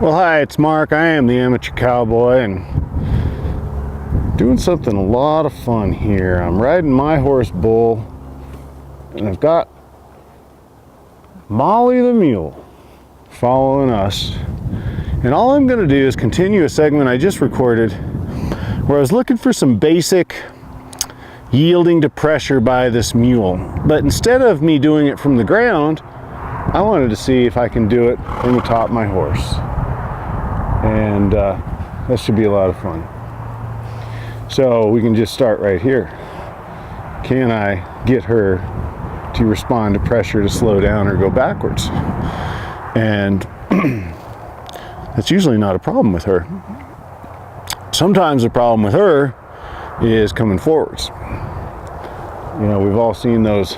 Well, hi, it's Mark. I am the amateur cowboy and doing something a lot of fun here. I'm riding my horse Bull and I've got Molly the mule following us. And all I'm going to do is continue a segment I just recorded where I was looking for some basic yielding to pressure by this mule. But instead of me doing it from the ground, I wanted to see if I can do it from the top of my horse. And that should be a lot of fun. So we can just start right here. Can I get her to respond to pressure to slow down or go backwards? And that's usually not a problem with her. Sometimes the problem with her is coming forwards. You know, we've all seen those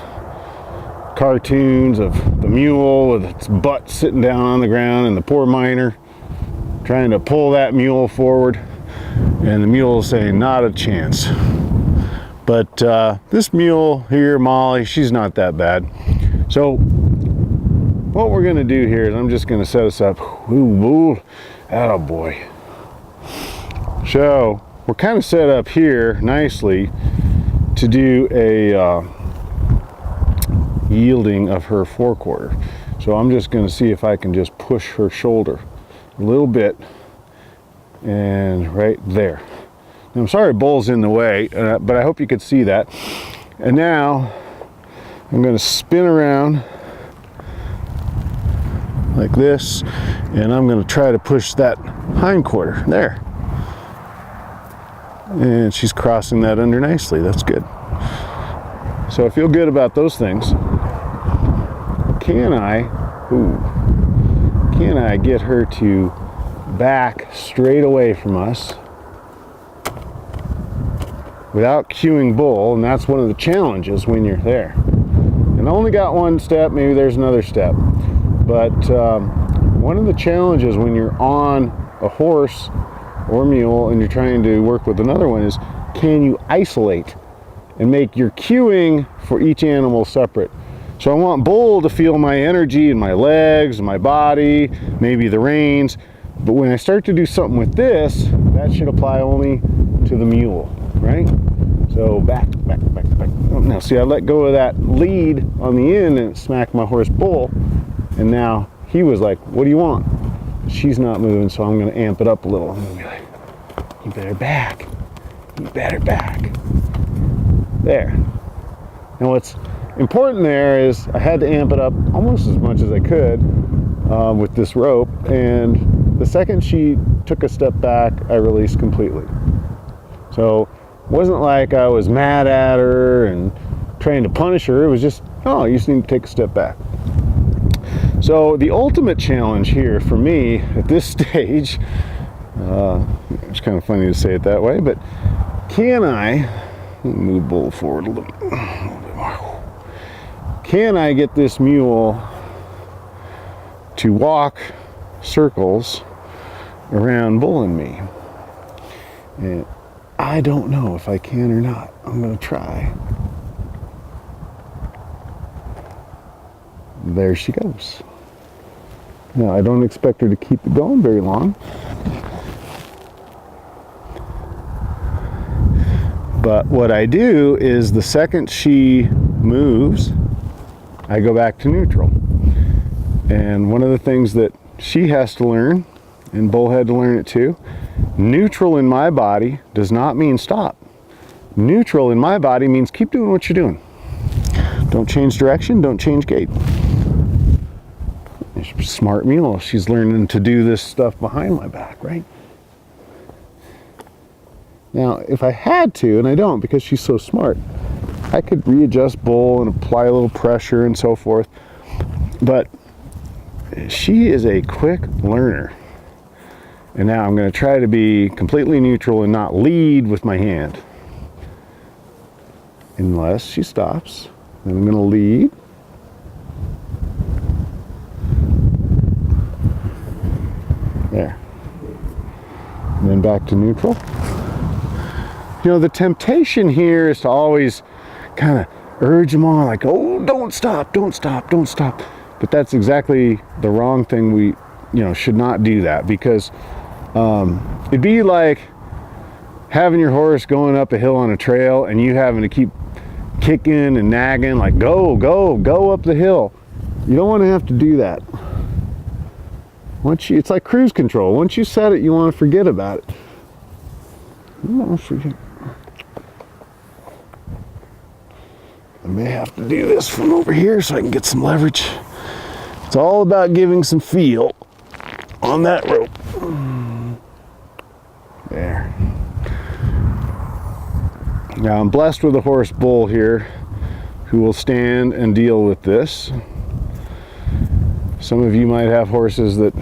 cartoons of the mule with its butt sitting down on the ground and the poor miner trying to pull that mule forward, and the mule is saying not a chance. But this mule here, Molly, she's not that bad. So what we're going to do here is I'm just going to set us up. Ooh, attaboy. So we're kind of set up here nicely to do a yielding of her forequarter. So I'm just going to see if I can just push her shoulder a little bit, and right there. Now, I'm sorry Bull's in the way, but I hope you could see that. And now I'm going to spin around like this, and I'm going to try to push that hindquarter there. And she's crossing that under nicely. That's good. So I feel good about those things. Can I get her to back straight away from us without cueing Bull? And that's one of the challenges when you're there. And I only got one step, maybe there's another step. But one of the challenges when you're on a horse or mule and you're trying to work with another one is, can you isolate and make your cueing for each animal separate? So I want Bull to feel my energy in my legs, my body, maybe the reins. But when I start to do something with this, that should apply only to the mule, right? So back. Oh, now see, I let go of that lead on the end and it smacked my horse Bull. And now he was like, what do you want? She's not moving, so I'm going to amp it up a little. I'm going to be like, you better back. You better back. There. Now what's important there is I had to amp it up almost as much as I could with this rope, and the second she took a step back, I released completely. So it wasn't like I was mad at her and trying to punish her. It was just, oh, you just need to take a step back. So the ultimate challenge here for me at this stage, it's kind of funny to say it that way, but can I move Bull forward a little bit more? Can I get this mule to walk circles around Bull and me? And I don't know if I can or not. I'm going to try. There she goes. Now, I don't expect her to keep it going very long. But what I do is the second she moves, I go back to neutral. And one of the things that she has to learn, and Bull had to learn it too, neutral in my body does not mean stop. Neutral in my body means keep doing what you're doing. Don't change direction, don't change gait. Smart mule, she's learning to do this stuff behind my back, right? Now, if I had to, and I don't because she's so smart, I could readjust Bull and apply a little pressure and so forth. But she is a quick learner. And now I'm going to try to be completely neutral and not lead with my hand. Unless she stops. Then I'm going to lead. There. And then back to neutral. You know, the temptation here is to always kind of urge them on, like, oh, don't stop, don't stop, don't stop. But that's exactly the wrong thing we should not do that, because it'd be like having your horse going up a hill on a trail and you having to keep kicking and nagging like, go up the hill. You don't want to have to do that. It's like cruise control. Once you set it, you want to forget about it. I may have to do this from over here so I can get some leverage. It's all about giving some feel on that rope. There. Now I'm blessed with a horse bull here who will stand and deal with this. Some of you might have horses that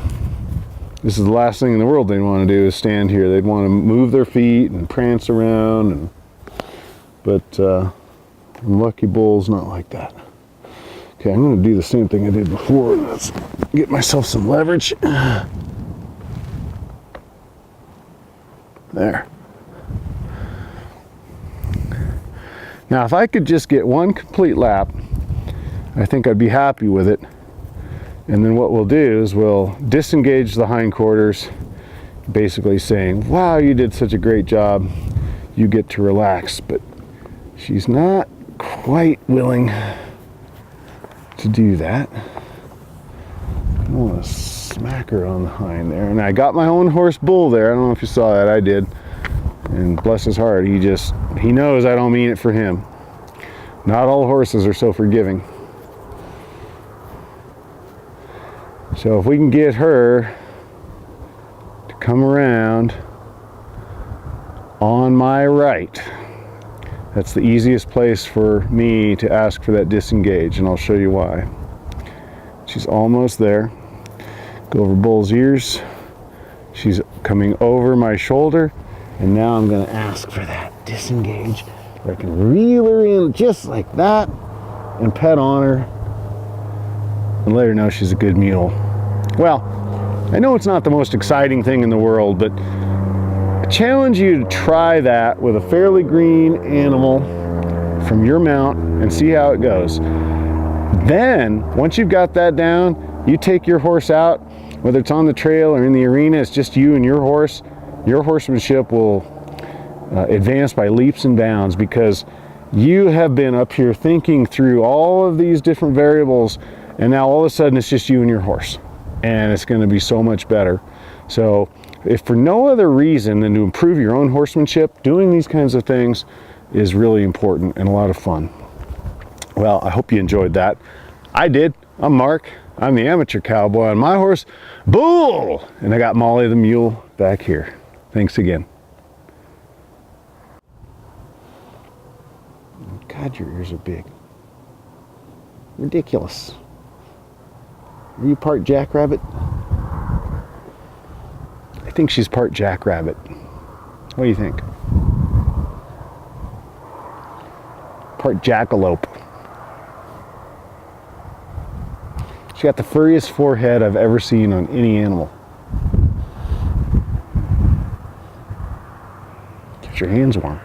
this is the last thing in the world they'd want to do is stand here. They'd want to move their feet and prance around, but Lucky Bull's not like that. Okay, I'm going to do the same thing I did before. Let's get myself some leverage. There. Now, if I could just get one complete lap, I think I'd be happy with it. And then what we'll do is we'll disengage the hindquarters, basically saying, wow, you did such a great job. You get to relax. But she's not quite willing to do that. I want to smack her on the hind there. And I got my own horse bull there. I don't know if you saw that. I did. And bless his heart, he knows I don't mean it for him. Not all horses are so forgiving. So if we can get her to come around on my right, that's the easiest place for me to ask for that disengage, and I'll show you why. She's almost there. Go over Bull's ears. She's coming over my shoulder, and now I'm going to ask for that disengage, where I can reel her in just like that and pet on her and let her know she's a good mule. Well, I know it's not the most exciting thing in the world, but I challenge you to try that with a fairly green animal from your mount and see how it goes. Then, once you've got that down, you take your horse out, whether it's on the trail or in the arena, it's just you and your horse. Your horsemanship will advance by leaps and bounds, because you have been up here thinking through all of these different variables, and now all of a sudden it's just you and your horse, and it's going to be so much better. So if for no other reason than to improve your own horsemanship, doing these kinds of things is really important and a lot of fun. Well, I hope you enjoyed that. I did. I'm Mark. I'm the amateur cowboy on my horse, Bull, and I got Molly the mule back here. Thanks again. God, your ears are big. Ridiculous. Are you part jackrabbit? I think she's part jackrabbit. What do you think? Part jackalope. She got the furriest forehead I've ever seen on any animal. Get your hands warm.